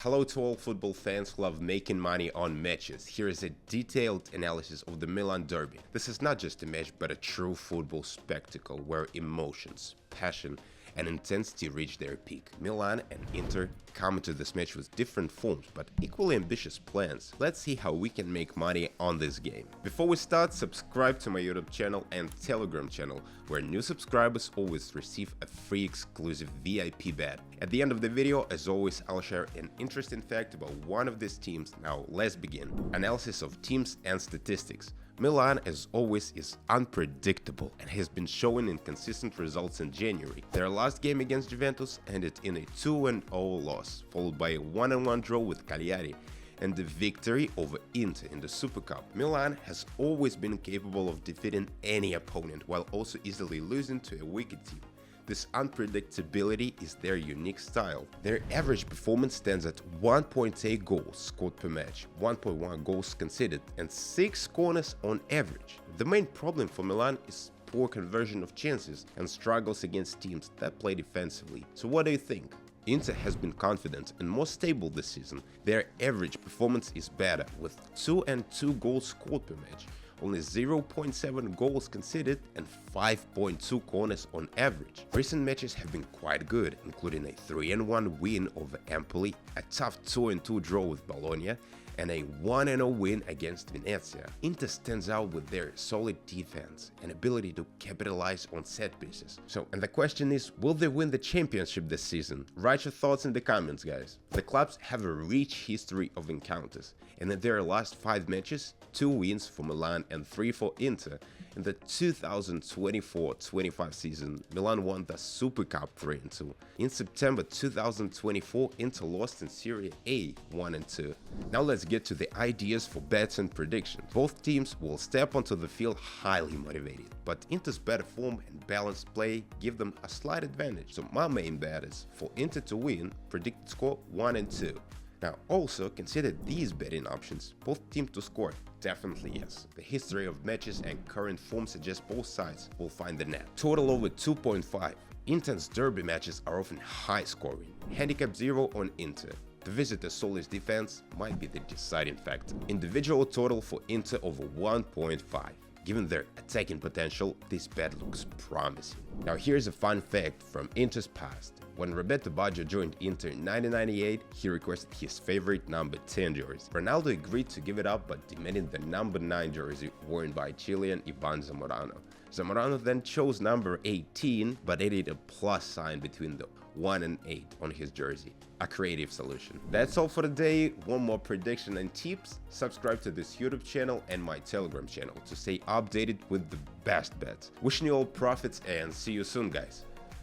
Hello to all football fans who love making money on matches. Here is a detailed analysis of the Milan derby. This is not just a match but a true football spectacle where emotions, passion and intensity reach their peak. Milan and Inter come into this match with different forms but equally ambitious plans. Let's see how we can make money on this game. Before we start, subscribe to my YouTube channel and Telegram channel where new subscribers always receive a free exclusive VIP bet. At the end of the video, as always, I'll share an interesting fact about one of these teams. Now let's begin. Analysis of teams and statistics. Milan, as always, is unpredictable and has been showing inconsistent results in January. Their last game against Juventus ended in a 2-0 loss, followed by a 1-1 draw with Cagliari and the victory over Inter in the Super Cup. Milan has always been capable of defeating any opponent while also easily losing to a weaker team. This unpredictability is their unique style. Their average performance stands at 1.8 goals scored per match, 1.1 goals conceded, and 6 corners on average. The main problem for Milan is poor conversion of chances and struggles against teams that play defensively. So what do you think? Inter has been confident and more stable this season. Their average performance is better, with 2 and 2 goals scored per match, only 0.7 goals conceded and 5.2 corners on average. Recent matches have been quite good, including a 3-1 win over Empoli, a tough 2-2 draw with Bologna, and a 1-0 win against Venezia. Inter stands out with their solid defense and ability to capitalize on set pieces. And the question is, will they win the championship this season? Write your thoughts in the comments, guys. The clubs have a rich history of encounters, and in their last 5 matches, 2 wins for Milan and 3 for Inter. In the 2024-25 season, Milan won the Super Cup 3-2. In September 2024, Inter lost in Serie A 1-2. Now let's get to the ideas for bets and predictions. Both teams will step onto the field highly motivated, but Inter's better form and balanced play give them a slight advantage. So my main bet is for Inter to win, predicted score 1-2. Now also consider these betting options. Both teams to score? Definitely yes. The history of matches and current form suggests both sides will find the net. Total over 2.5. Intense derby matches are often high scoring. Handicap 0 on Inter. The visitor solid defense might be the deciding factor. Individual total for Inter over 1.5. Given their attacking potential, this bet looks promising. Now here's a fun fact from Inter's past. When Roberto Baggio joined Inter in 1998, he requested his favorite number 10 jersey. Ronaldo agreed to give it up but demanded the number 9 jersey worn by Chilean Ivan Zamorano. Zamorano then chose number 18 but added a plus sign between the 1 and 8 on his jersey. A creative solution. That's all for today. One more prediction and tips. Subscribe to this YouTube channel and my Telegram channel to stay updated with the best bets. Wishing you all profits and see you soon, guys.